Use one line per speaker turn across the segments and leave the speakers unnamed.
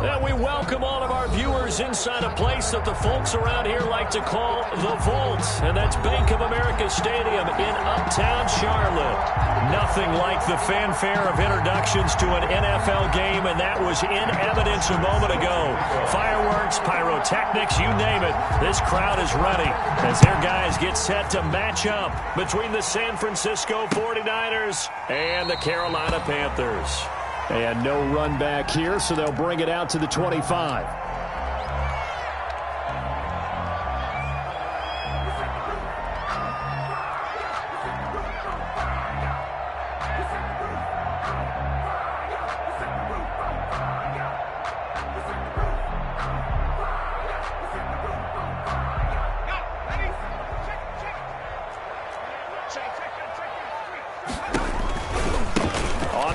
And we welcome all of our viewers inside a place that the folks around here like to call the Vault. And that's Bank of America Stadium in Uptown Charlotte. Nothing like the fanfare of introductions to an NFL game, and that was in evidence a moment ago. Fireworks, pyrotechnics, you name it. This crowd is ready as their guys get set to match up between the San Francisco 49ers and the Carolina Panthers. And no run back here, so they'll bring it out to the 25.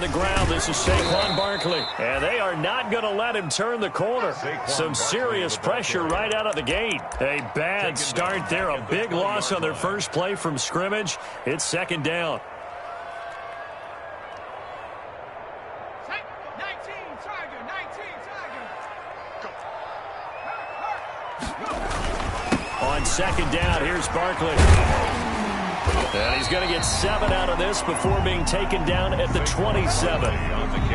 The ground, this is Saquon Barkley, and they are not going to let him turn the corner. Some serious pressure right out of the gate. A bad start there, a big loss on their first play from scrimmage. It's second down. On second down, here's Barkley. And he's going to get 7 out of this before being taken down at the 27.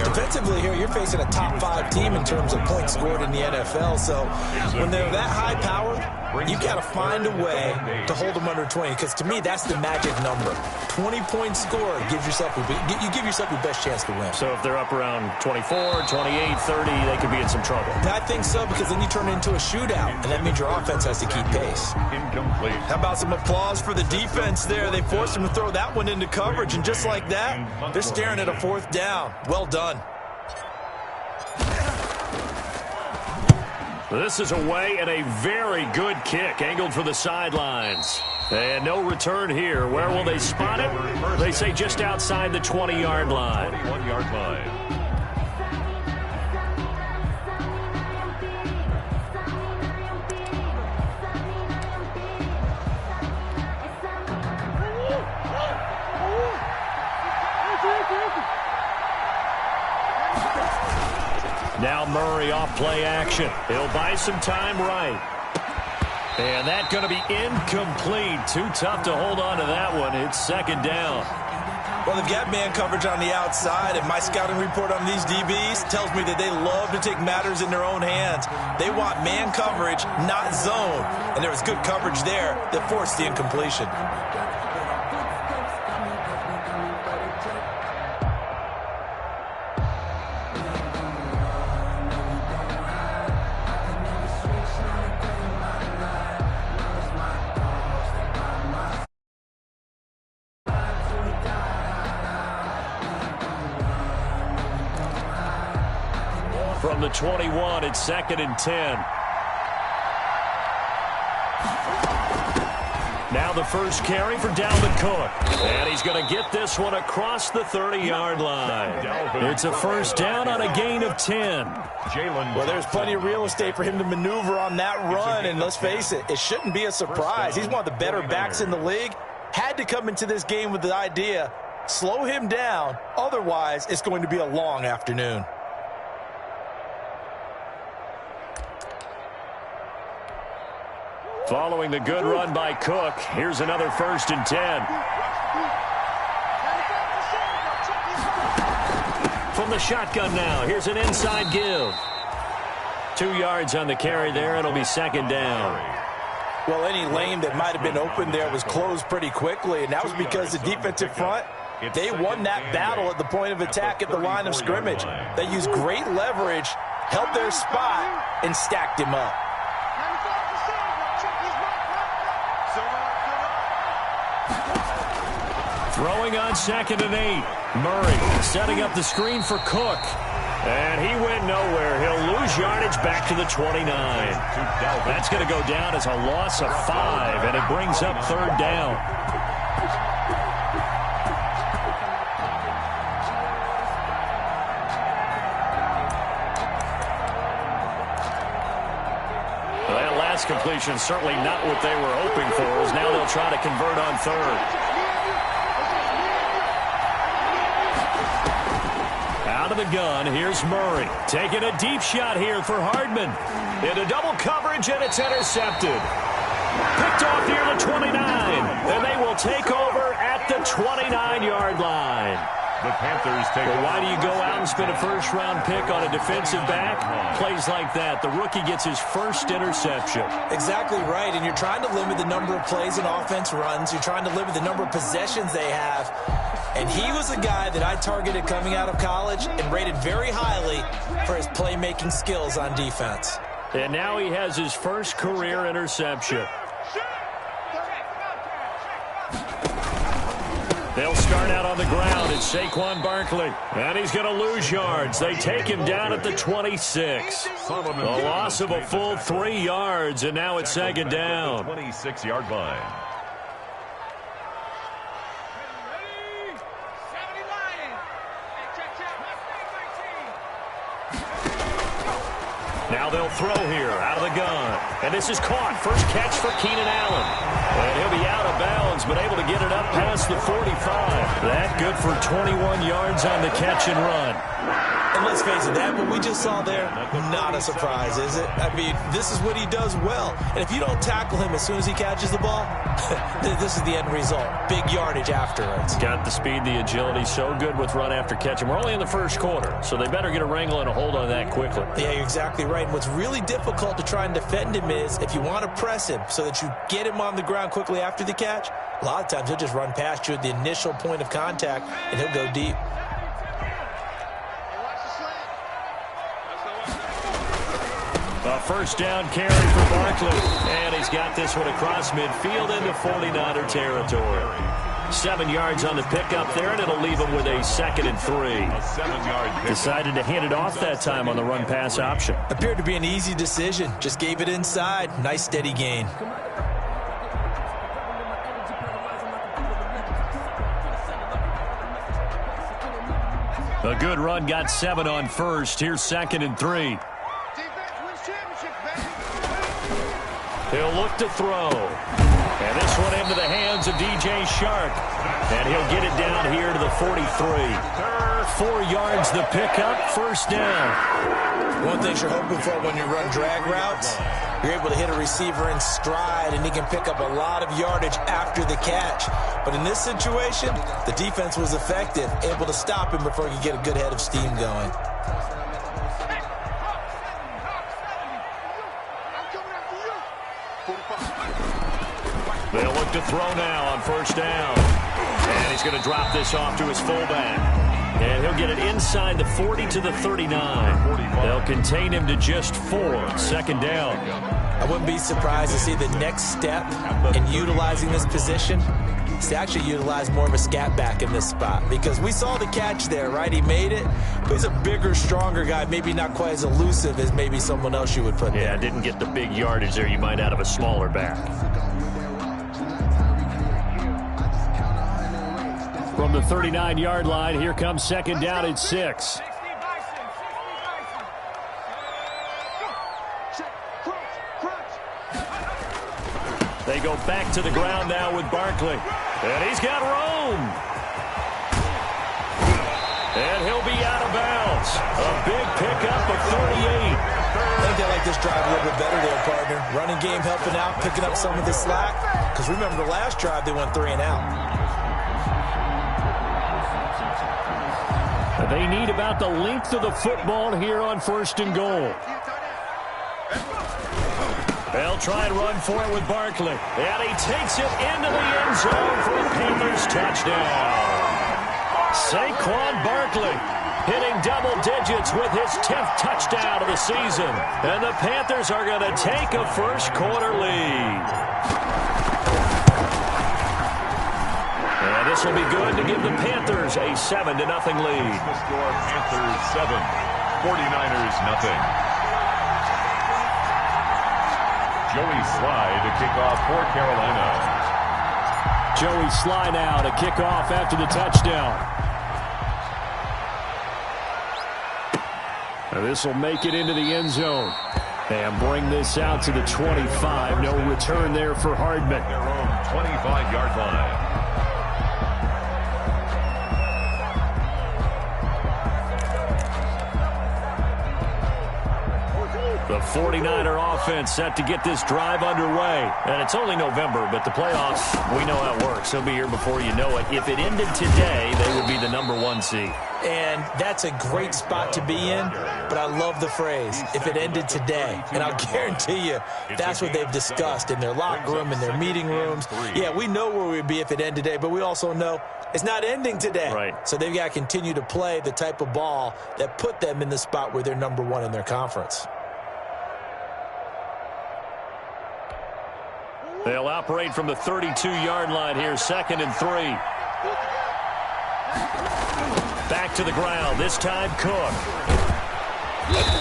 Defensively here, you're facing a top 5 team in terms of points scored in the NFL. So when they're that high powered, you got to find a way to hold them under 20. Because to me, that's the magic number. 20 points scored gives yourself you give yourself your best chance to win.
So if they're up around 24, 28, 30, they could be in some trouble.
I think so, because then you turn it into a shootout, and that means your offense has to keep pace.
Incomplete.
How about some applause for the defense there? They forced him to throw that one into coverage, and just like that, they're staring at a 4th down. Well done.
This is away and a very good kick, angled for the sidelines. And no return here. Where will they spot it? They say just outside the 20-yard line.
21-yard line.
Now Murray off play action. He'll buy some time right. And that's going to be incomplete. Too tough to hold on to that one. It's second down.
Well, they've got man coverage on the outside, and my scouting report on these DBs tells me that they love to take matters in their own hands. They want man coverage, not zone. And there was good coverage there that forced the incompletion.
From the 21, it's second and 10. Now the first carry for Dalvin Cook. And he's going to get this one across the 30-yard line. It's a first down on a gain of 10.
Well, there's plenty of real estate for him to maneuver on that run. And let's face it, it shouldn't be a surprise. He's one of the better backs in the league. Had to come into this game with the idea, slow him down. Otherwise, it's going to be a long afternoon.
Following the good run by Cook, here's another first and 10. From the shotgun now, here's an inside give. 2 yards on the carry there. It'll be second down.
Well, any lane that might have been open there was closed pretty quickly, and that was because the defensive front, they won that battle at the point of attack at the line of scrimmage. They used great leverage, held their spot, and stacked him up.
Throwing on second and 8. Murray setting up the screen for Cook. And he went nowhere. He'll lose yardage back to the 29. That's going to go down as a loss of 5, and it brings up third down. That last completion certainly not what they were hoping for, as now they'll try to convert on third. Out of the gun, here's Murray. Taking a deep shot here for Hardman. Into double coverage, and it's intercepted. Picked off near the 29, and they will take over at the 29-yard line.
The Panthers take.
Well, why do you go out and spend a first-round pick on a defensive back? Plays like that. The rookie gets his first interception.
Exactly right, and you're trying to limit the number of plays an offense runs. You're trying to limit the number of possessions they have. And he was a guy that I targeted coming out of college and rated very highly for his playmaking skills on defense.
And now he has his first career interception. They'll start out on the ground. It's Saquon Barkley. And he's going to lose yards. They take him down at the 26. A loss of a full 3 yards, and now it's second down.
26-yard line.
Now they'll throw here out of the gun. And this is caught. First catch for Keenan Allen. And he'll be out of bounds, but able to get it up past the 45. That good for 21 yards on the catch and run.
And let's face it, that what we just saw there, not a surprise, is it? I mean, this is what he does well. And if you don't tackle him as soon as he catches the ball, this is the end result. Big yardage afterwards.
Got the speed, the agility, so good with run after catch. And we're only in the first quarter, so they better get a wrangle and a hold on that quickly.
Yeah, you're exactly right. And what's really difficult to try and defend him is if you want to press him so that you get him on the ground quickly after the catch, a lot of times he'll just run past you at the initial point of contact, and he'll go deep.
A first down carry for Barkley. And he's got this one across midfield into 49er territory. 7 yards on the pickup there, and it'll leave him with a 2nd and 3.
A 7-yard pickup.
Decided to hand it off that time on the run-pass option.
Appeared to be an easy decision. Just gave it inside. Nice steady gain.
A good run, got 7 on first. Here's 2nd and 3. He'll look to throw. And this one into the hands of DJ Shark. And he'll get it down here to the 43. 4 yards the pickup, first down.
One thing you're hoping for when you run drag routes, you're able to hit a receiver in stride, and he can pick up a lot of yardage after the catch. But in this situation, the defense was effective, able to stop him before he could get a good head of steam going.
They'll look to throw now on first down. And he's going to drop this off to his fullback. And he'll get it inside the 40 to the 39. They'll contain him to just 4. 2nd down.
I wouldn't be surprised to see the next step in utilizing this position is to actually utilize more of a scat back in this spot. Because we saw the catch there, right? He made it. But he's a bigger, stronger guy. Maybe not quite as elusive as maybe someone else you would put there.
Yeah, didn't get the big yardage there you might out of a smaller back. From the 39-yard line, here comes 2nd down at 6. They go back to the ground now with Barkley. And he's got room. And he'll be out of bounds. A big pickup of 38.
I think they like this drive a little bit better there, partner. Running game helping out, picking up some of the slack. Because remember the last drive, they went 3 and out.
They need about the length of the football here on 1st and goal. They'll try and run for it with Barkley. And he takes it into the end zone for a Panthers touchdown. Saquon Barkley hitting double digits with his 10th touchdown of the season. And the Panthers are going to take a first quarter lead. And this will be good to give the Panthers a 7-0 lead.
The score, Panthers 7, 49ers nothing. Joey Sly to kick off for Carolina.
Joey Sly now to kick off after the touchdown. And this will make it into the end zone. And bring this out to the 25. No return there for Hardman.
Their own 25-yard line.
The 49er offense set to get this drive underway. And it's only November, but the playoffs, we know how it works. They'll be here before you know it. If it ended today, they would be the #1 seed.
And that's a great spot to be in, but I love the phrase, if it ended today. And I'll guarantee you that's what they've discussed in their locker room, in their meeting rooms. Yeah, we know where we'd be if it ended today, but we also know it's not ending today.
Right.
So they've got to continue to play the type of ball that put them in the spot where they're #1 in their conference.
They'll operate from the 32-yard line here, 2nd and 3. Back to the ground, this time Cook.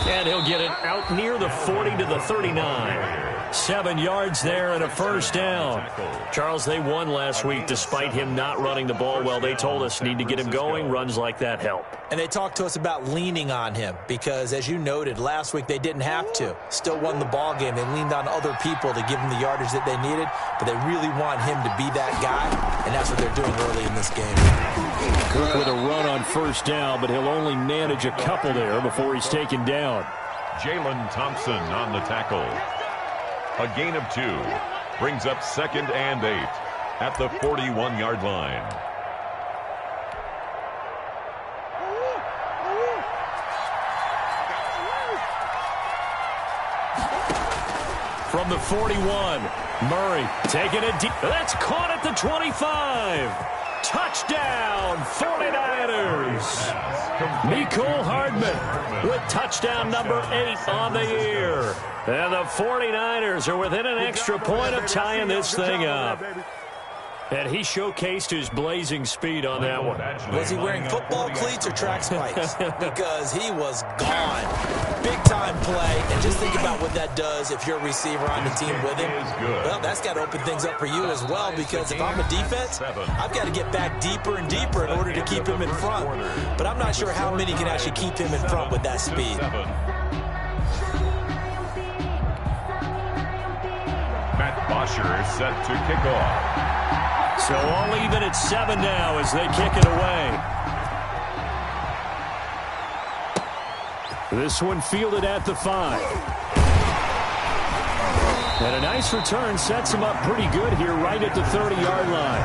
And he'll get it out near the 40 to the 39. 7 yards there and a first down. Charles, they won last week despite him not running the ball well. They told us need to get him going. Runs like that help.
And they talked to us about leaning on him because, as you noted, last week they didn't have to. Still won the ball game. They leaned on other people to give them the yardage that they needed, but they really want him to be that guy, and that's what they're doing early in this game.
Cook with a run on first down, but he'll only manage a couple there before he's taken down.
Jalen Thompson on the tackle. A gain of 2 brings up 2nd and 8 at the 41-yard line.
From the 41, Murray taking it deep. That's caught at the 25. Touchdown, 49ers. Mecole Hardman with touchdown number 8 on the year. And the 49ers are within an extra point of tying this thing up. And he showcased his blazing speed on that one.
Was he wearing football cleats or track spikes? Because he was gone. Big-time play. And just think about what that does if you're a receiver on the team with him. Well, that's got to open things up for you as well, because if I'm a defense, I've got to get back deeper and deeper in order to keep him in front. But I'm not sure how many can actually keep him in front with that speed.
Matt Bosher is set to kick off.
So all even at 7 now as they kick it away. This one fielded at the 5. And a nice return sets them up pretty good here right at the 30-yard line.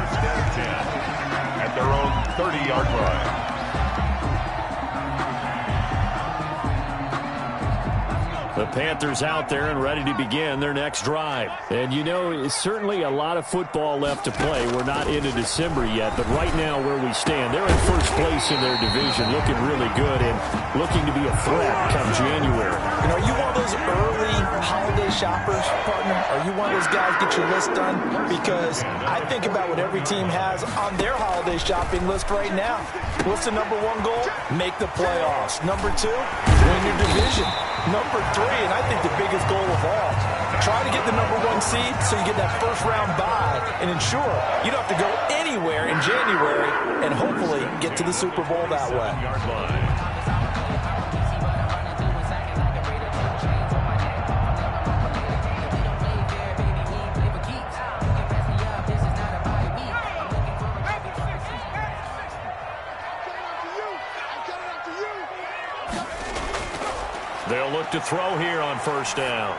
At their own 30-yard line.
The Panthers out there and ready to begin their next drive. And, you know, it's certainly a lot of football left to play. We're not into December yet, but right now where we stand, they're in first place in their division, looking really good and looking to be a threat come January.
You know, are you one of those early holiday shoppers, partner? Are you one of those guys get your list done? Because I think about what every team has on their holiday shopping list right now. What's the #1 goal? Make the playoffs. #2, win your division. #3, and I think the biggest goal of all, try to get the #1 seed so you get that first-round bye and ensure you don't have to go anywhere in January and hopefully get to the Super Bowl that way.
They'll look to throw here on first down.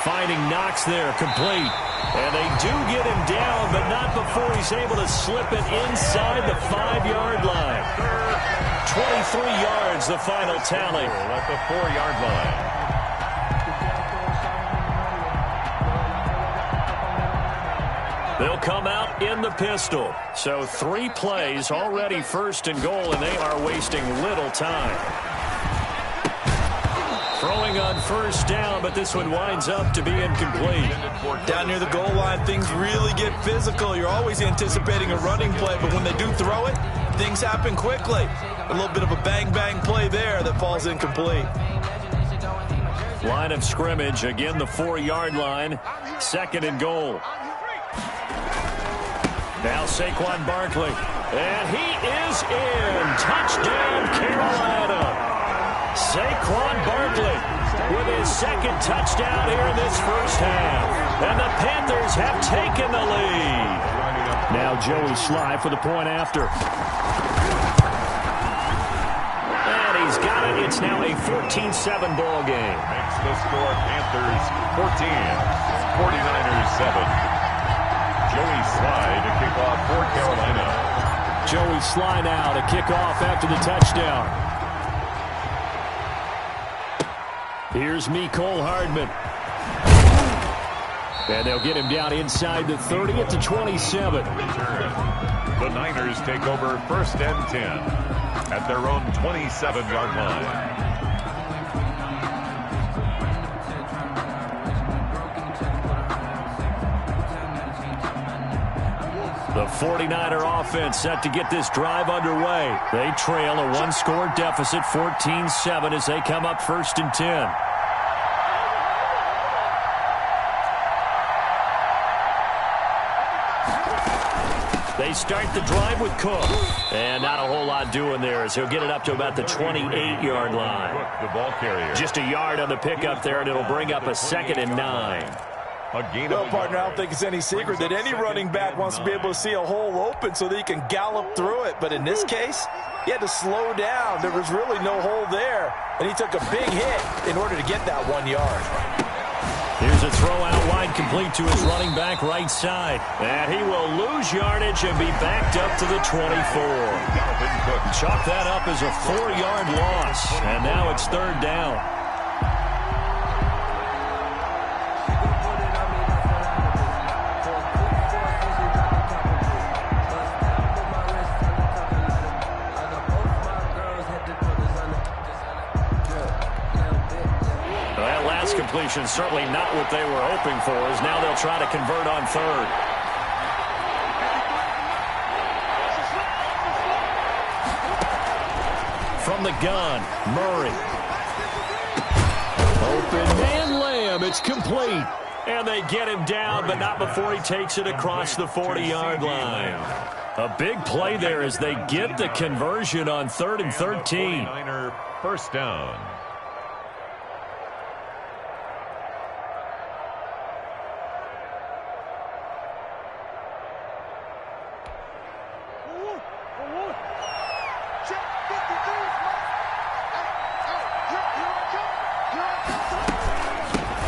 Finding Knox there, complete. And they do get him down, but not before he's able to slip it inside the 5-yard line. 23 yards, the final tally.
At the 4-yard line.
They'll come out in the pistol. So 3 plays, already 1st and goal, and they are wasting little time. Throwing on first down, but this one winds up to be incomplete.
Down near the goal line, things really get physical. You're always anticipating a running play, but when they do throw it, things happen quickly. A little bit of a bang-bang play there that falls incomplete.
Line of scrimmage, again the 4-yard line, 2nd and goal. Now Saquon Barkley, and he is in. Touchdown, Carolina. Saquon Barkley with his 2nd touchdown here in this first half. And the Panthers have taken the lead. Now Joey Sly for the point after. And he's got it It's now a 14-7 ball game.
Makes the score Panthers 14, 49ers 7. Joey Slye to kick off for Carolina.
Joey Slye now to kick off after the touchdown. Here's Mecole Hardman. And they'll get him down inside the 30 at the 27.
The Niners take over 1st and 10 at their own 27-yard line.
The 49er offense set to get this drive underway. They trail a one-score deficit, 14-7, as they come up 1st and 10. They start the drive with Cook. And not a whole lot doing there as he'll get it up to about the 28-yard line.
The ball carrier.
Just a yard on the pickup there, and it'll bring up a 2nd and 9.
Well, partner, I don't think it's any secret that any running back wants to be able to see a hole open so that he can gallop through it. But in this case, he had to slow down. There was really no hole there, and he took a big hit in order to get that 1 yard.
Here's a throw out wide, complete to his running back right side. And he will lose yardage and be backed up to the 24. Chalk that up as a 4-yard loss. And now it's 3rd down. Completion certainly not what they were hoping for, as now they'll try to convert on 3rd. From the gun, Murray. Open man Lamb, it's complete. And they get him down, but not before he takes it across the 40-yard line. A big play there as they get the conversion on 3rd and 13.
1st down.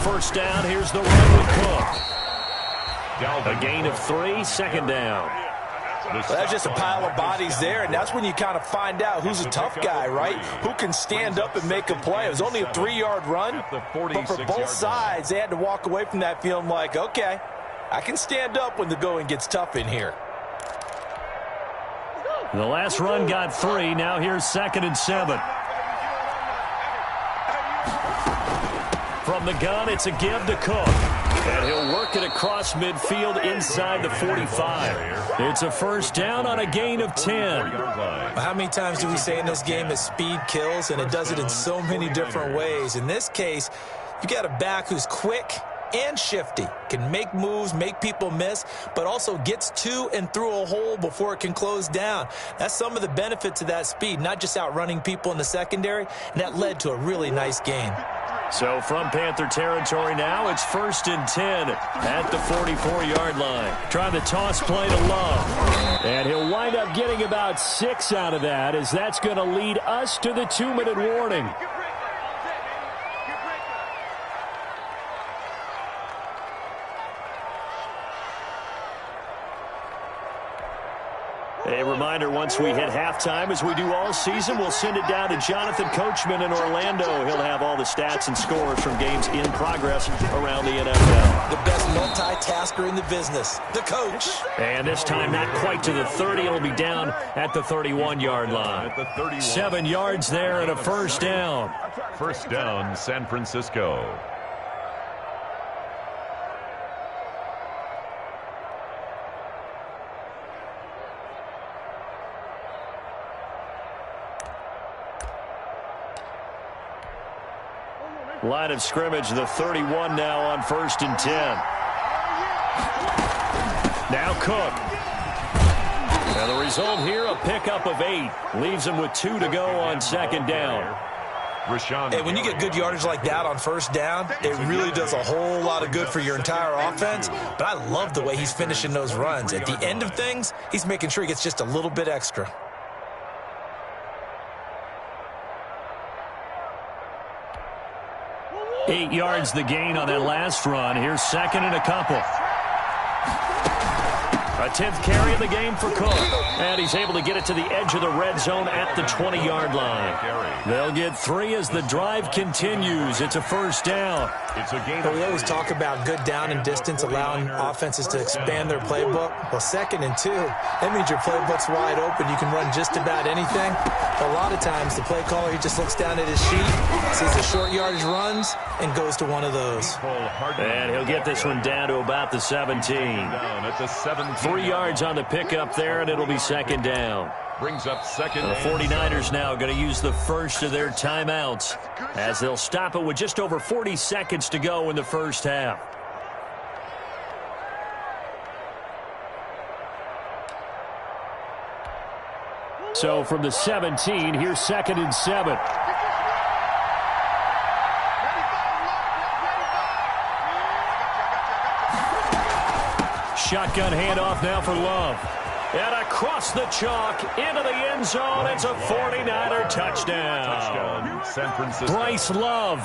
First down, here's the run with Cook. A gain of 3, 2nd down.
Well, that's just a pile of bodies there, and that's when you kind of find out who's a tough guy, right? Who can stand up and make a play. It was only a 3-yard run, but for both sides, they had to walk away from that feeling like, okay, I can stand up when the going gets tough in here.
The last run got 3. Now here's 2nd and 7. From the gun, it's a give to Cook. And he'll work it across midfield inside the 45. It's a 1st down on a gain of 10.
How many times do we say in this game that speed kills, and it does it in so many different ways? In this case, you got a back who's quick and shifty, can make moves, make people miss, but also gets to and through a hole before it can close down. That's some of the benefits of that speed, not just outrunning people in the secondary, and that led to a really nice gain.
So from Panther territory now, it's 1st and 10 at the 44-yard line. Trying the toss play to Love. And he'll wind up getting about 6 out of that, as that's going to lead us to the 2-minute warning. A reminder, once we hit halftime, as we do all season, we'll send it down to Jonathan Coachman in Orlando. He'll have all the stats and scores from games in progress around the NFL.
The best multitasker in the business, the coach.
And this time not quite to the 30. It'll be down at the 31-yard line. 7 yards there and a 1st down.
1st down, San Francisco.
Line of scrimmage, the 31 now on 1st and 10. Now Cook. And the result here, a pickup of 8. Leaves him with 2 to go on 2nd down.
And when you get good yardage like that on 1st down, it really does a whole lot of good for your entire offense. But I love the way he's finishing those runs. At the end of things, he's making sure he gets just a little bit extra.
8 yards the gain on that last run. Here's second and a couple. A 10th carry of the game for Cook. And he's able to get it to the edge of the red zone at the 20-yard line. They'll get 3 as the drive continues. It's a first down.
But we always talk about good down and distance, allowing offenses to expand their playbook. Well, 2nd and 2, that means your playbook's wide open. You can run just about anything. A lot of times, the play caller, he just looks down at his sheet, sees the short yardage runs, and goes to one of those.
And he'll get this one down to about the 17. 3 yards on the pickup there, and it'll be second down.
Brings up second.
The 49ers now going to use the first of their timeouts as they'll stop it with just over 40 seconds to go in the first half. So from the 17, here's 2nd and 7. Shotgun handoff now for Love. And across the chalk into the end zone. It's a 49er touchdown.
San Francisco.
Bryce Love,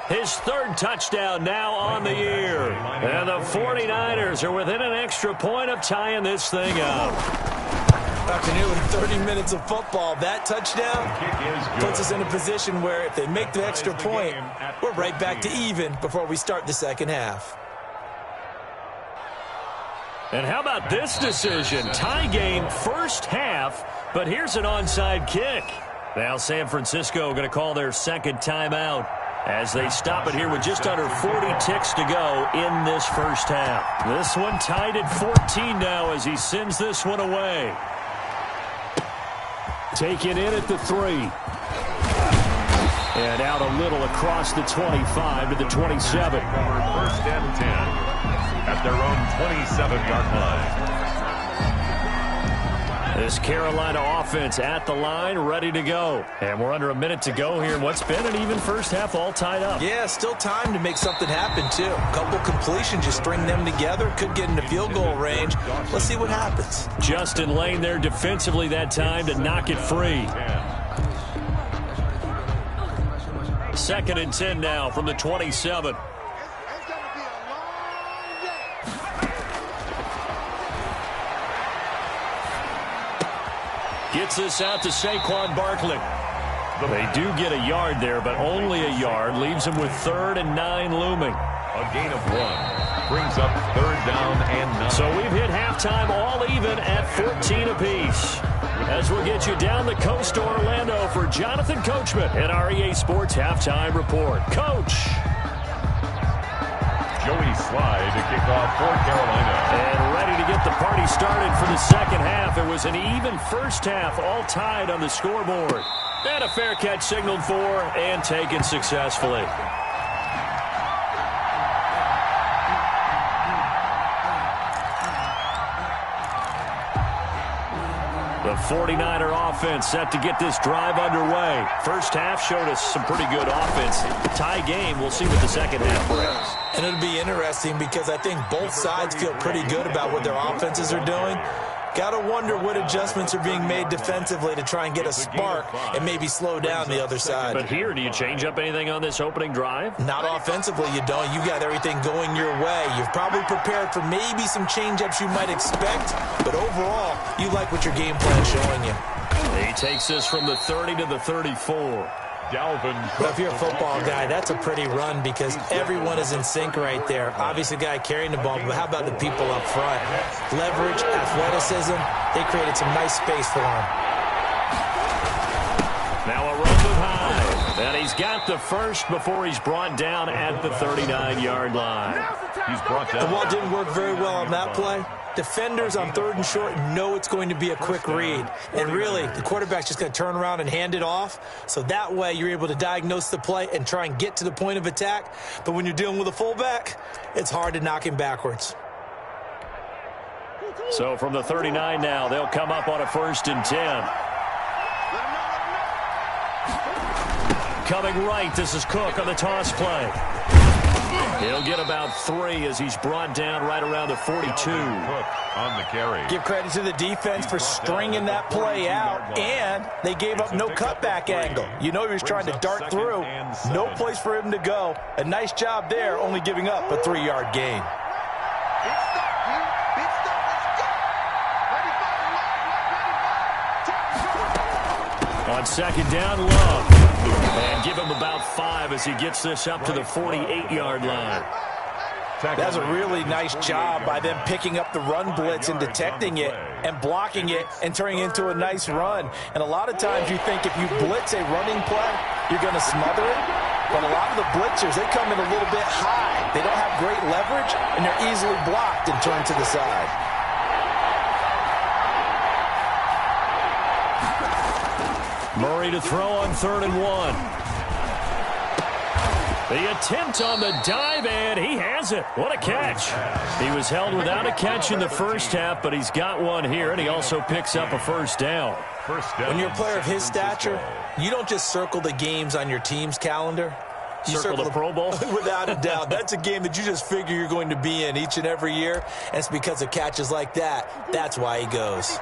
his 3rd touchdown now on the year. And the 49ers are within an extra point of tying this thing up.
Afternoon, 30 minutes of football. That touchdown puts us in a position where if they make the extra point, we're right back to even before we start the second half.
And how about this decision? Tie game first half, but here's an onside kick. Now San Francisco going to call their 2nd timeout as they stop it here with just under 40 ticks to go in this first half. This one tied at 14 now as he sends this one away. Taken in at the 3. And out a little across the 25 to the 27.
First and 10. At their own 27-yard line.
This Carolina offense at the line, ready to go. And we're under a minute to go here in what's been an even first half, all tied up.
Yeah, still time to make something happen, too. A couple completions, just string them together. Could get into field goal range. Let's see what happens.
Justin Lane there defensively that time to knock it free. 2nd and 10 now from the 27. Gets this out to Saquon Barkley. They do get a yard there, but only a yard. Leaves them with 3rd and 9 looming.
A gain of 1. Brings up 3rd down and 9.
So we've hit halftime all even at 14 apiece. As we'll get you down the coast to Orlando for Jonathan Coachman at our EA Sports Halftime Report. Coach.
Joey Slye to kick off for Carolina.
And ready to get the party started for the second half. It was an even first half, all tied on the scoreboard. And a fair catch signaled for and taken successfully. The 49er offense set to get this drive underway. First half showed us some pretty good offense. Tie game, we'll see what the second half brings.
And it'll be interesting because I think both sides feel pretty good about what their offenses are doing. Got to wonder what adjustments are being made defensively to try and get a spark and maybe slow down the other side.
But here, do you change up anything on this opening drive?
Not offensively, you don't. You got everything going your way. You've probably prepared for maybe some change-ups you might expect, but overall, you like what your game plan is showing you.
He takes this from the 30 to the 34.
But if you're a football guy, that's a pretty run because everyone is in sync right there. Obviously, the guy carrying the ball, but how about the people up front? Leverage, athleticism, they created some nice space for him.
Now a run move high. And he's got the first before he's brought down at the 39-yard line.
He's brought down.
The ball didn't work very well on that play. Defenders on 3rd and short know it's going to be a quick read. And really, the quarterback's just going to turn around and hand it off. So that way, you're able to diagnose the play and try and get to the point of attack. But when you're dealing with a fullback, it's hard to knock him backwards.
So from the 39 now, they'll come up on a 1st and 10. Coming right, this is Cook on the toss play. He'll get about 3 as he's brought down right around the 42.
On the carry.
Give credit to the defense for stringing that play out, and they gave up no cutback angle. You know he was trying to dart through. No place for him to go. A nice job there, only giving up a 3-yard gain.
On second down, Love. And give him about 5 as he gets this up to the 48-yard line.
That's a really nice job by them picking up the run blitz and detecting it and blocking it and turning it into a nice run. And a lot of times you think if you blitz a running play, you're going to smother it. But a lot of the blitzers, they come in a little bit high. They don't have great leverage, and they're easily blocked and turned to the side.
Murray to throw on 3rd and 1. The attempt on the dive, and he has it. What a catch. He was held without a catch in the first half, but he's got one here, and he also picks up a first down.
When you're a player of his stature, you don't just circle the games on your team's calendar. You
circle the Pro Bowl?
Without a doubt. That's a game that you just figure you're going to be in each and every year, and it's because of catches like that. That's why he goes.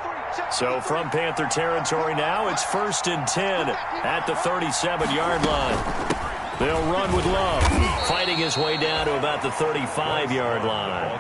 So from Panther territory now, it's 1st and 10 at the 37-yard line. They'll run with Love, fighting his way down to about the 35-yard line.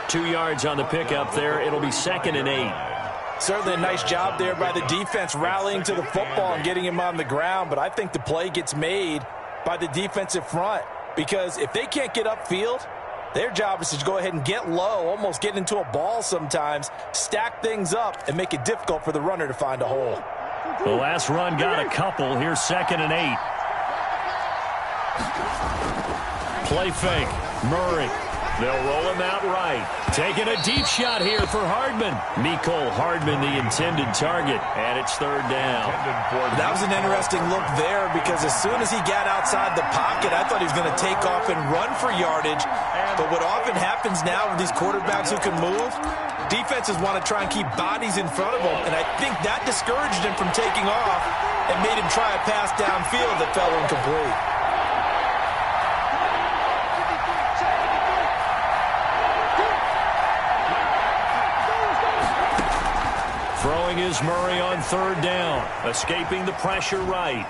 2 yards on the pickup there. It'll be 2nd and 8.
Certainly a nice job there by the defense rallying to the football and getting him on the ground, but I think the play gets made by the defensive front because if they can't get upfield, their job is to go ahead and get low, almost get into a ball sometimes, stack things up, and make it difficult for the runner to find a hole.
The last run got a couple. Here's 2nd and 8. Play fake. Murray. They'll roll him out right. Taking a deep shot here for Hardman. Mecole Hardman, the intended target, and it's 3rd down.
That was an interesting look there because as soon as he got outside the pocket, I thought he was going to take off and run for yardage. But what often happens now with these quarterbacks who can move, defenses want to try and keep bodies in front of them, and I think that discouraged him from taking off and made him try a pass downfield that fell incomplete.
Throwing is Murray on 3rd down, escaping the pressure right.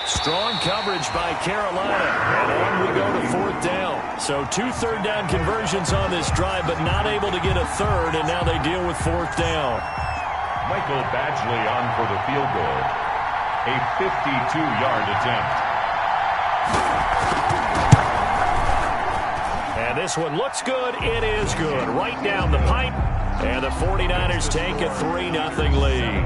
Strong coverage by Carolina, and on we go to 4th down. So 2 third-down conversions on this drive, but not able to get a 3rd, and now they deal with 4th down.
Michael Badgley on for the field goal. A 52-yard attempt.
And this one looks good. It is good. Right down the pipe. And the 49ers take a 3-0 lead.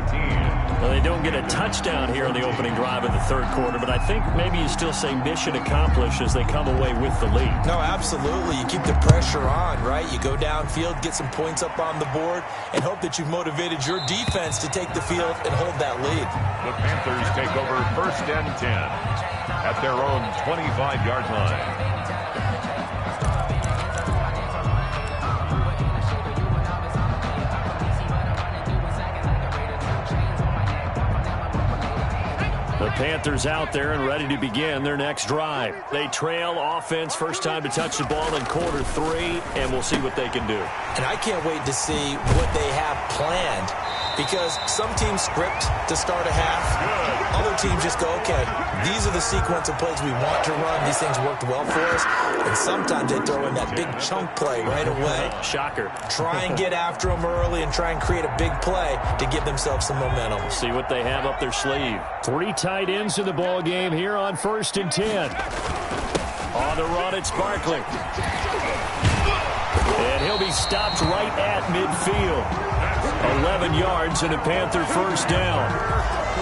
Well, they don't get a touchdown here on the opening drive of the 3rd quarter, but I think maybe you still say mission accomplished as they come away with the lead.
No, absolutely. You keep the pressure on, right? You go downfield, get some points up on the board, and hope that you've motivated your defense to take the field and hold that lead.
The Panthers take over 1st and 10 at their own 25-yard line.
The Panthers out there and ready to begin their next drive. They trail offense, first time to touch the ball in quarter 3, and we'll see what they can do.
And I can't wait to see what they have planned because some teams script to start a half. Other teams just go, okay, these are the sequence of plays we want to run. These things worked well for us. And sometimes they throw in that big chunk play right away.
Shocker.
Try and get after them early and try and create a big play to give themselves some momentum.
See what they have up their sleeve. 3 tight ends in the ball game here on 1st and 10. On the run, it's Barkley. And he'll be stopped right at midfield. 11 yards and a Panther first down.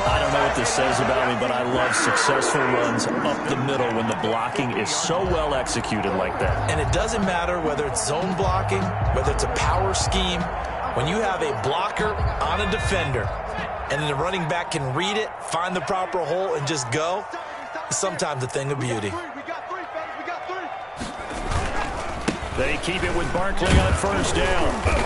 I don't know what this says about me, but I love successful runs up the middle when the blocking is so well executed like that.
And it doesn't matter whether it's zone blocking, whether it's a power scheme. When you have a blocker on a defender and then the running back can read it, find the proper hole, and just go, it's sometimes a thing of beauty.
They keep it with Barkley on first down.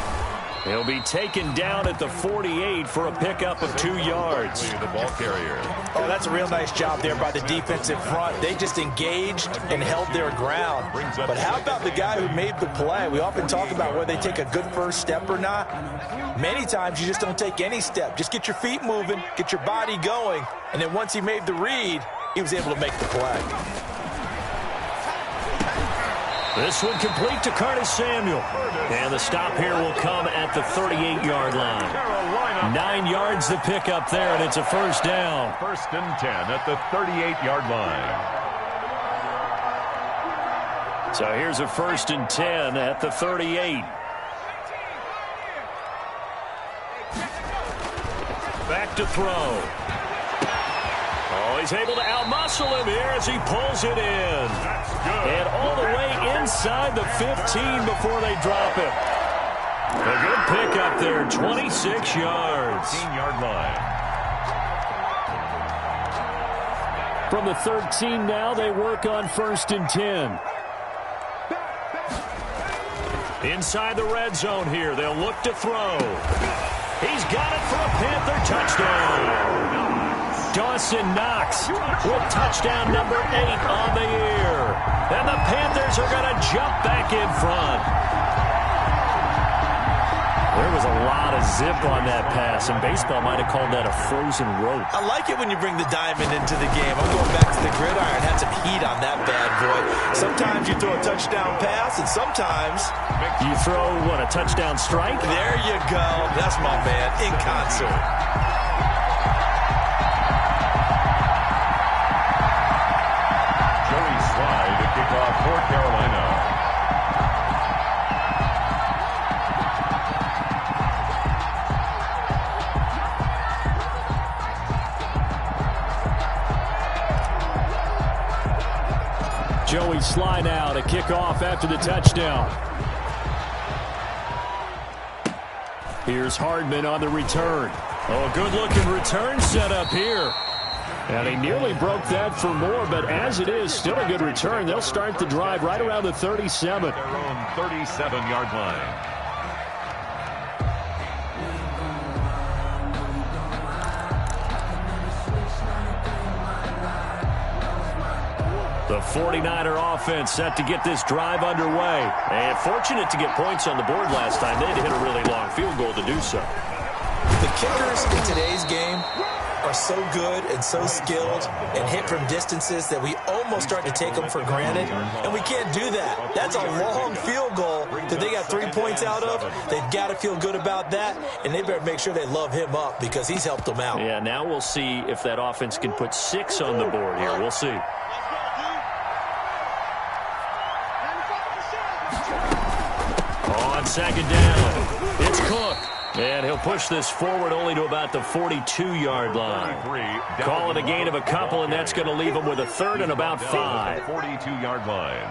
He'll be taken down at the 48 for a pickup of 2 yards.
The ball carrier.
Oh, that's a real nice job there by the defensive front. They just engaged and held their ground. But how about the guy who made the play? We often talk about whether they take a good first step or not. Many times you just don't take any step. Just get your feet moving, get your body going, and then once he made the read, he was able to make the play.
This one complete to Curtis Samuel. And the stop here will come at the 38-yard line. 9 yards the pickup there, and it's a first down.
1st and 10 at the 38-yard line.
So here's a 1st and 10 at the 38. Back to throw. Oh, he's able to outmuscle him here as he pulls it in.
That's good.
And all the way inside the 15 before they drop it. A good pickup there, 26 yards.
15-yard line.
From the 13 now, they work on 1st and 10. Inside the red zone here, they'll look to throw. He's got it for a Panther touchdown. Dawson Knox with touchdown number 8 on the year. And the Panthers are going to jump back in front. There was a lot of zip on that pass, and baseball might have called that a frozen rope.
I like it when you bring the diamond into the game. I'm going back to the gridiron. Had some heat on that bad boy. Sometimes you throw a touchdown pass, and sometimes
you throw, what, a touchdown strike?
There you go. That's my man, in concert.
For Carolina.
Joey Sly now to kick off after the touchdown. Here's Hardman on the return. Oh, good-looking return set up here. And he nearly broke that for more, but as it is, still a good return. They'll start the drive right around the 37.
Their own 37-yard line.
The 49er offense set to get this drive underway. And fortunate to get points on the board last time. They had to hit a really long field goal to do so.
The kickers in today's game are so good and so skilled and hit from distances that we almost start to take them for granted, and we can't do that. That's a long field goal that they got 3 points out of. They've got to feel good about that, and they better make sure they love him up because he's helped them out.
Yeah, now we'll see if that offense can put 6 on the board here. We'll see. On 2nd down, it's Cook. And he'll push this forward only to about the 42-yard line. Call it a gain of a couple, and that's going to leave him with a 3rd and about 5.
42-yard line.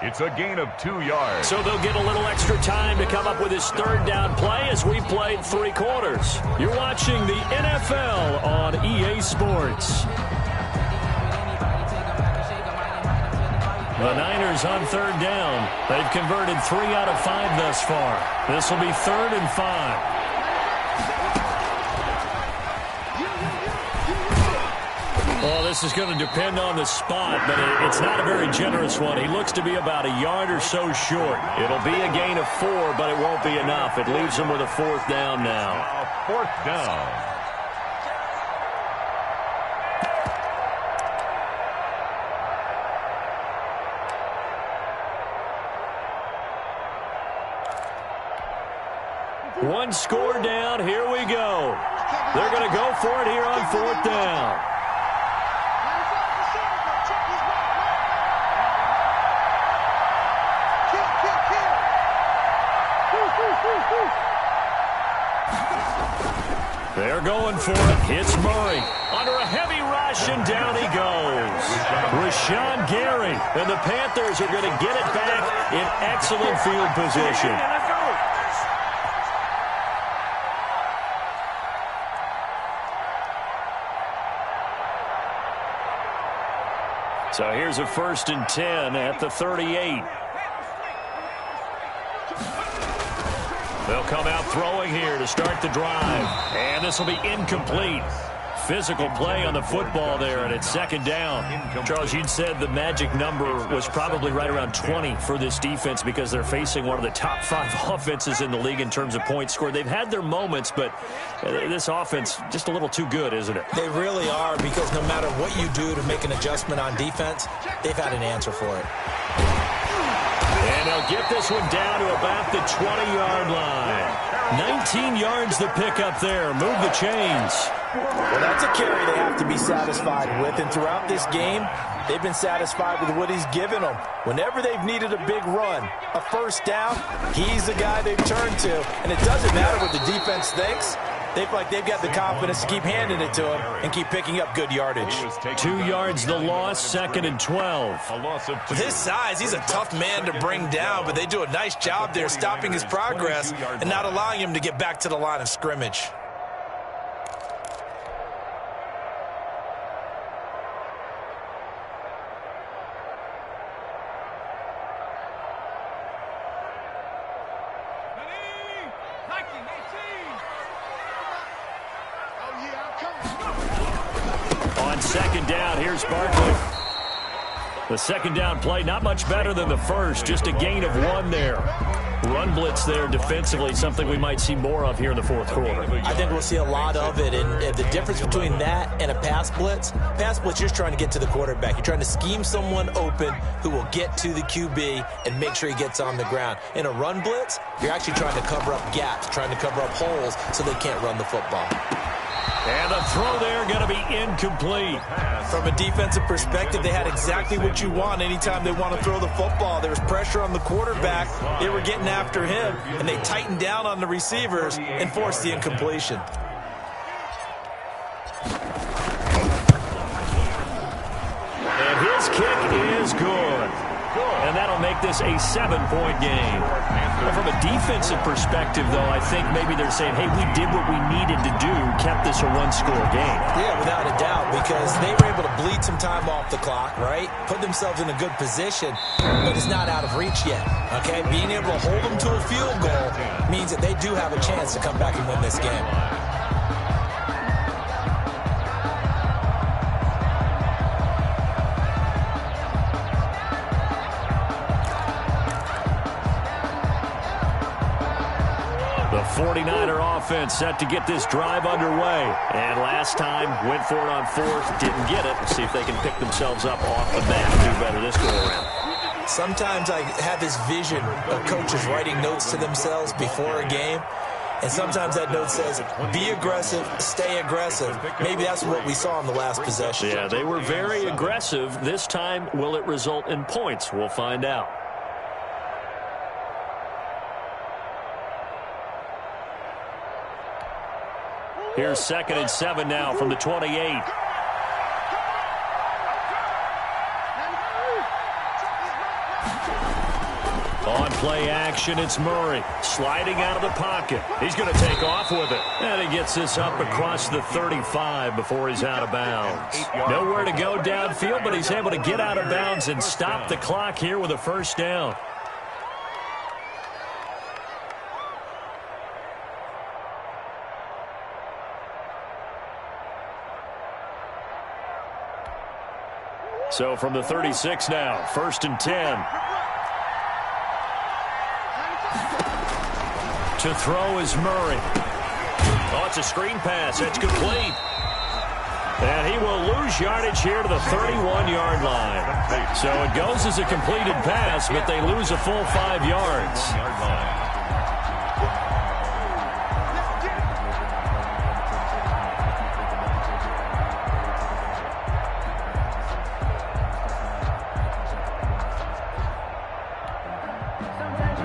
It's a gain of 2 yards.
So they'll get a little extra time to come up with his 3rd down play as we played 3 quarters. You're watching the NFL on EA Sports. The Niners on 3rd down. They've converted 3 out of 5 thus far. This will be 3rd and 5. Well, this is going to depend on the spot, but it's not a very generous one. He looks to be about a yard or so short. It'll be a gain of 4, but it won't be enough. It leaves him with a 4th down now.
4th down.
One score down. Here we go. They're going to go for it here on 4th down. They're going for it. It's Murray. Under a heavy rush, and down he goes. Rashawn Gary. And the Panthers are going to get it back in excellent field position. So here's a 1st and 10 at the 38. They'll come out throwing here to start the drive. And this will be incomplete. Physical play on the football there, and it's second down. Charles, you'd said the magic number was probably right around 20 for this defense because they're facing one of the top 5 offenses in the league in terms of points scored. They've had their moments, but this offense just a little too good, isn't it?
They really are, because no matter what you do to make an adjustment on defense, they've had an answer for it.
And they'll get this one down to about the 20-yard line. 19 yards to pick up there. Move the chains.
Well, that's a carry they have to be satisfied with, and throughout this game, they've been satisfied with what he's given them. Whenever they've needed a big run, a first down, he's the guy they've turned to, and it doesn't matter what the defense thinks. They've got the confidence to keep handing it to him and keep picking up good yardage.
2 yards the loss, second and 12.
With his size, he's a tough man to bring down, but they do a nice job there stopping his progress and not allowing him to get back to the line of scrimmage.
Second down, here's Barkley. The second down play, not much better than the first, just a gain of 1 there. Run blitz there defensively, something we might see more of here in the fourth quarter.
I think we'll see a lot of it, and the difference between that and a pass blitz, you're just trying to get to the quarterback. You're trying to scheme someone open who will get to the QB and make sure he gets on the ground. In a run blitz, you're actually trying to cover up gaps, trying to cover up holes so they can't run the football.
And the throw there going to be incomplete.
From a defensive perspective, they had exactly what you want anytime they want to throw the football. There was pressure on the quarterback. They were getting after him, and they tightened down on the receivers and forced the incompletion.
And his kick is good. And that'll make this a 7-point game. Well, from a defensive perspective, though, I think maybe they're saying, hey, we did what we needed to do, kept this a one-score game.
Yeah, without a doubt, because they were able to bleed some time off the clock, right? Put themselves in a good position, but it's not out of reach yet, okay? Being able to hold them to a field goal means that they do have a chance to come back and win this game.
The 49er offense set to get this drive underway. And last time, went for it on fourth, didn't get it. Let's see if they can pick themselves up off the mat and do better this go-around.
Sometimes I have this vision of coaches writing notes to themselves before a game. And sometimes that note says, be aggressive, stay aggressive. Maybe that's what we saw in the last possession.
Yeah, they were very aggressive. This time, will it result in points? We'll find out. Here's 2nd and 7 now from the 28. On play action, it's Murray. Sliding out of the pocket. He's going to take off with it. And he gets this up across the 35 before he's out of bounds. Nowhere to go downfield, but he's able to get out of bounds and stop the clock here with a first down. So from the 36 now, 1st and 10. To throw is Murray. Oh, it's a screen pass. It's complete. And he will lose yardage here to the 31-yard line. So it goes as a completed pass, but they lose a full 5 yards.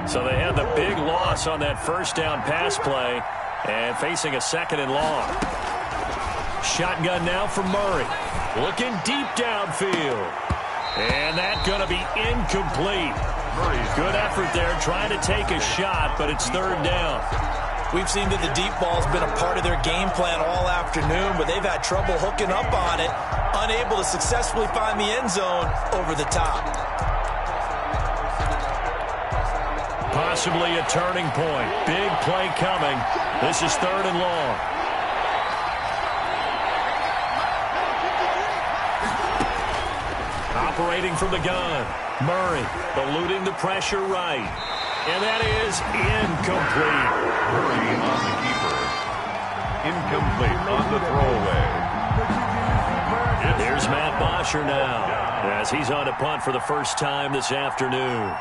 So they had the big loss on that first down pass play and facing a 2nd and long. Shotgun now for Murray. Looking deep downfield. And that's going to be incomplete. Good effort there trying to take a shot, but it's 3rd down.
We've seen that the deep ball's been a part of their game plan all afternoon, but they've had trouble hooking up on it, unable to successfully find the end zone over the top.
Possibly a turning point. Big play coming. This is 3rd and long. Operating from the gun. Murray eluding the pressure right. And that is incomplete.
Murray on the keeper. Incomplete on the throwaway.
There's Matt Bosher now as he's on to punt for the first time this afternoon.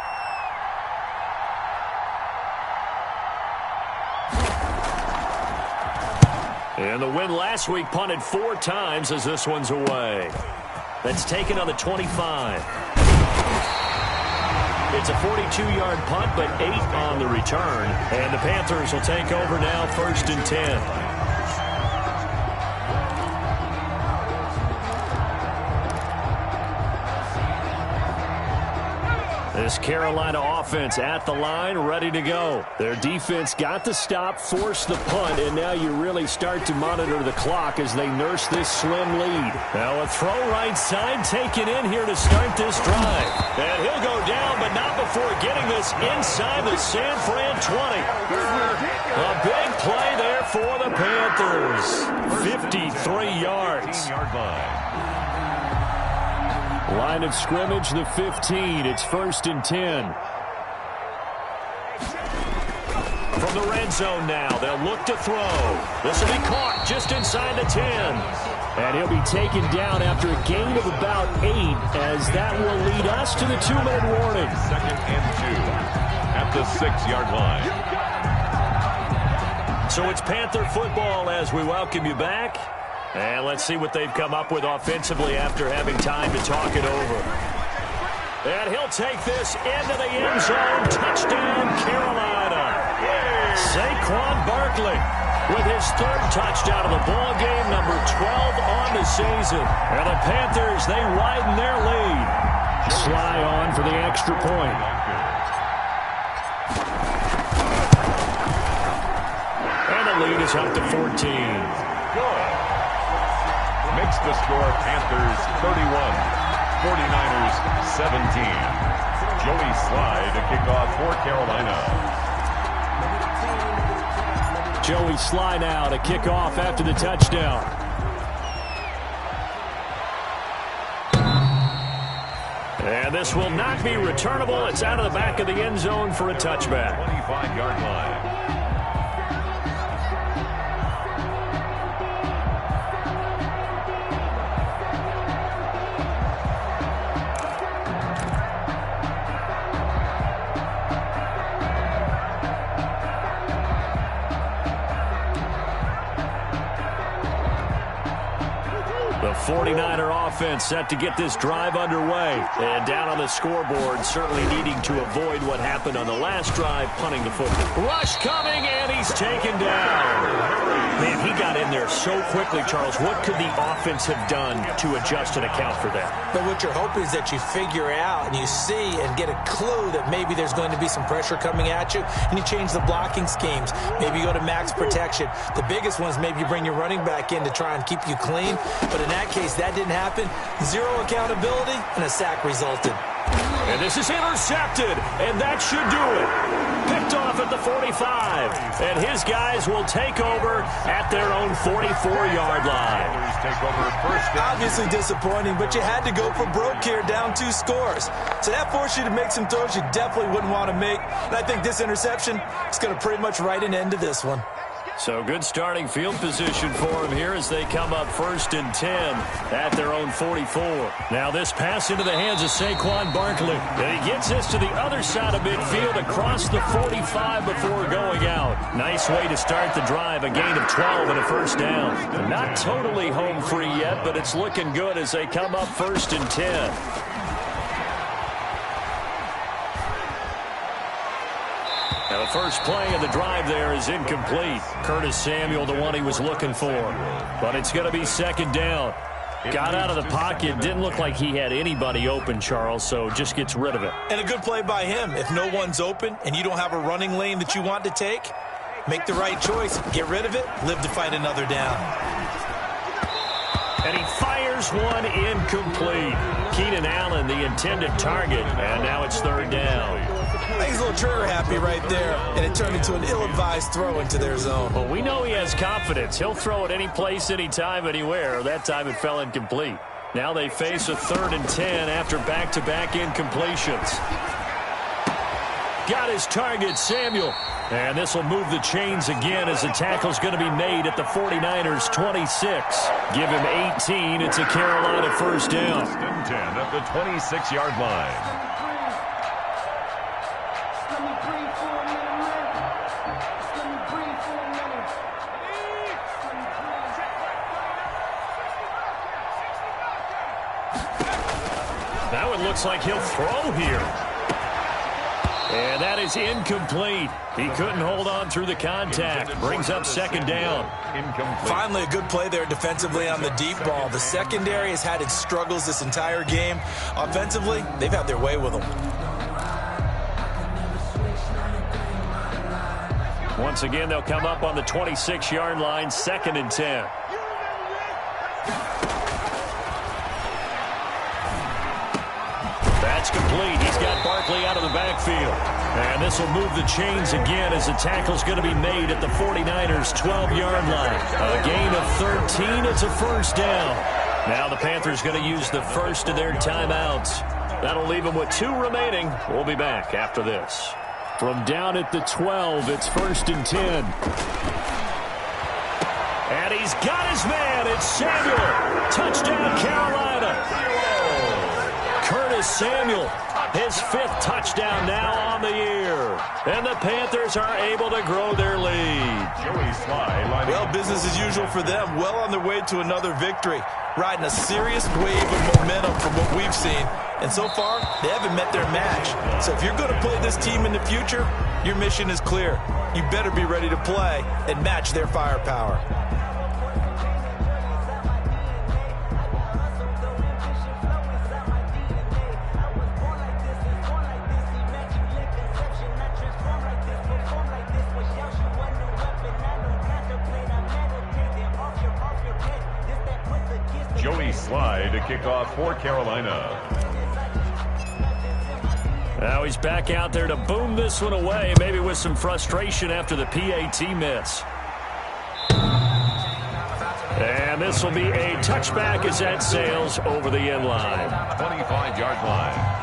And the win last week punted 4 times as this one's away. That's taken on the 25. It's a 42-yard punt, but 8 on the return. And the Panthers will take over now, 1st and 10. This Carolina offense at the line, ready to go. Their defense got the stop, forced the punt, and now you really start to monitor the clock as they nurse this slim lead. Now a throw right side taken in here to start this drive. And he'll go down, but not before getting this inside the San Fran 20. A big play there for the Panthers. 53 yards. Line of scrimmage, the 15. It's 1st and 10. From the red zone now, they'll look to throw. This will be caught just inside the 10. And he'll be taken down after a gain of about 8, as that will lead us to the 2-minute warning.
2nd and 2 at the 6-yard line.
So it's Panther football as we welcome you back. And let's see what they've come up with offensively after having time to talk it over. And he'll take this into the end zone. Touchdown, Carolina. Saquon Barkley with his 3rd touchdown of the ball game, number 12 on the season. And the Panthers, they widen their lead. Sly on for the extra point. And the lead is up to 14.
Makes the score Panthers 31, 49ers 17. Joey Sly to kick off for Carolina.
Joey Sly now to kick off after the touchdown. And this will not be returnable. It's out of the back of the end zone for a touchback.
25-yard line.
The 49er offense set to get this drive underway. And down on the scoreboard, certainly needing to avoid what happened on the last drive, punting the football. Rush coming, and he's taken down. Man, he got in there so quickly, Charles. What could the offense have done to adjust and account for that?
But what you're hoping is that you figure out and you see and get a clue that maybe there's going to be some pressure coming at you, and you change the blocking schemes. Maybe you go to max protection. The biggest one is maybe you bring your running back in to try and keep you clean. But in that case, that didn't happen. 0 accountability, and a sack resulted.
And this is intercepted, and that should do it. Picked off at the 45, and his guys will take over at their own 44-yard line.
Take over first.
Obviously disappointing, but you had to go for broke here, down 2 scores. So that forced you to make some throws you definitely wouldn't want to make. And I think this interception is going to pretty much write an end to this one.
So good starting field position for him here as they come up 1st and 10 at their own 44. Now this pass into the hands of Saquon Barkley. And he gets this to the other side of midfield across the 45 before going out. Nice way to start the drive. A gain of 12 and a first down. Not totally home free yet, but it's looking good as they come up 1st and 10. Now the first play of the drive there is incomplete. Curtis Samuel, the one he was looking for. But it's going to be 2nd down. Got out of the pocket. Didn't look like he had anybody open, Charles, so just gets rid of it.
And a good play by him. If no one's open and you don't have a running lane that you want to take, make the right choice. Get rid of it. Live to fight another down.
And he fires one incomplete. Keenan Allen, the intended target, and now it's 3rd down.
I think he's a little trigger happy right there, and it turned into an ill-advised throw into their zone.
Well, we know he has confidence. He'll throw it any place, anytime, anywhere. That time it fell incomplete. Now they face a 3rd and 10 after back-to-back incompletions. Got his target, Samuel. And this will move the chains again as the tackle's going to be made at the 49ers' 26. Give him 18. It's a Carolina first down.
10 at the 26-yard line.
Now it looks like he'll throw here. And that is incomplete. He couldn't hold on through the contact. Brings up 2nd down.
Incomplete.
Finally, a good play there defensively on the deep ball. The secondary has had its struggles this entire game. Offensively, they've had their way with them.
Once again, they'll come up on the 26-yard line, 2nd and 10. That's complete. He's got Barkley out of the backfield. And this will move the chains again as the tackle's going to be made at the 49ers' 12-yard line. A gain of 13. It's a first down. Now the Panthers going to use the first of their timeouts. That'll leave them with 2 remaining. We'll be back after this. From down at the 12, it's 1st and 10. And he's got his man. It's Samuel. Touchdown, Carolina. Curtis Samuel, his 5th touchdown now on the year. And the Panthers are able to grow their lead.
Joey Sly.
Well, business as usual for them. Well on their way to another victory. Riding a serious wave of momentum from what we've seen. And so far, they haven't met their match. So if you're going to play this team in the future, your mission is clear. You better be ready to play and match their firepower.
Joey Sly to kick off for Carolina.
Now he's back out there to boom this one away, maybe with some frustration after the PAT miss. And this will be a touchback as that sails over the end line.
25-yard line.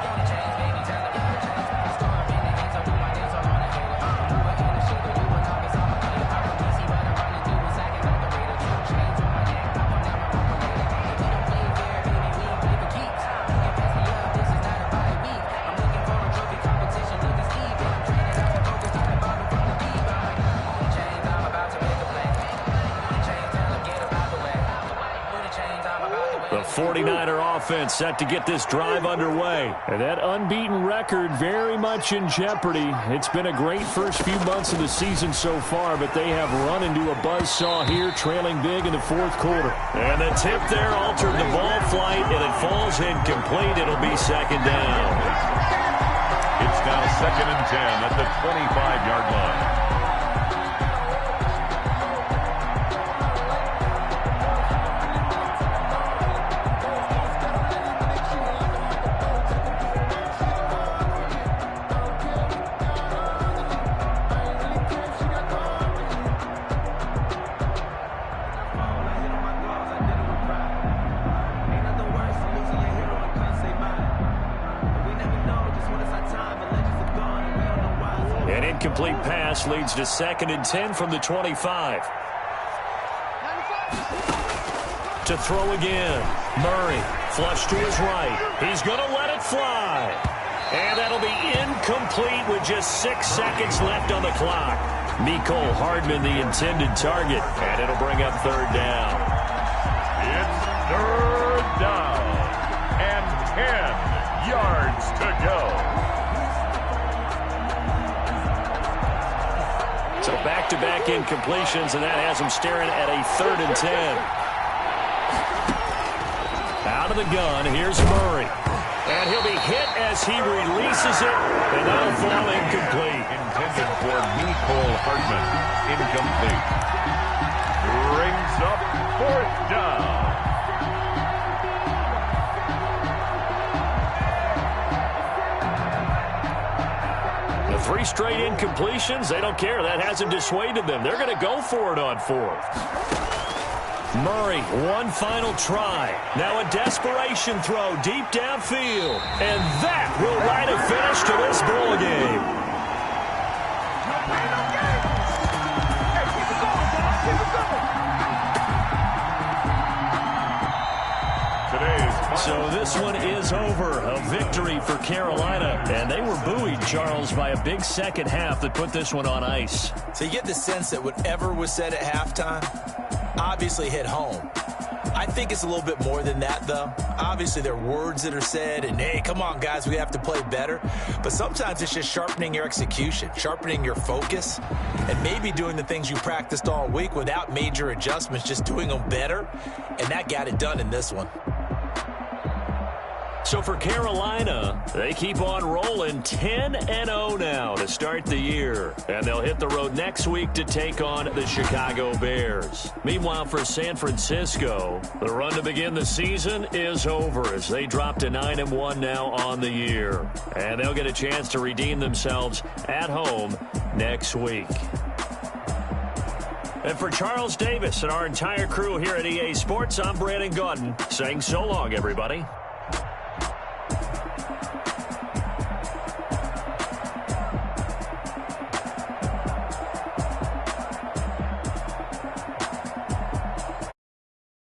The 49er offense set to get this drive underway. And that unbeaten record very much in jeopardy. It's been a great first few months of the season so far, but they have run into a buzzsaw here, trailing big in the 4th quarter. And the tip there altered the ball flight, and it falls incomplete. It'll be 2nd down.
It's now 2nd and 10 at the 25-yard line.
An incomplete pass leads to 2nd and 10 from the 25. To throw again. Murray, flush to his right. He's going to let it fly. And that'll be incomplete with just 6 seconds left on the clock. Mecole Hardman, the intended target. And it'll bring up 3rd down.
It's 3rd down. And 10 yards to go.
So back-to-back incompletions, and that has him staring at a 3rd and 10. Out of the gun, here's Murray. And he'll be hit as he releases it, and that'll fall incomplete.
Intended for Mecole Hardman. Incomplete. Brings up 4th down.
3 straight incompletions. They don't care. That hasn't dissuaded them. They're going to go for it on 4th. Murray, one final try. Now a desperation throw deep downfield. And that will write a finish to this ball game. So this one is over. A victory for Carolina. And they were buoyed, Charles, by a big second half that put this one on ice.
So you get the sense that whatever was said at halftime obviously hit home. I think it's a little bit more than that, though. Obviously, there are words that are said, and, hey, come on, guys, we have to play better. But sometimes it's just sharpening your execution, sharpening your focus, and maybe doing the things you practiced all week without major adjustments, just doing them better, and that got it done in this one.
So for Carolina, they keep on rolling 10-0 now to start the year. And they'll hit the road next week to take on the Chicago Bears. Meanwhile, for San Francisco, the run to begin the season is over as they drop to 9-1 now on the year. And they'll get a chance to redeem themselves at home next week. And for Charles Davis and our entire crew here at EA Sports, I'm Brandon Gaudin saying so long, everybody.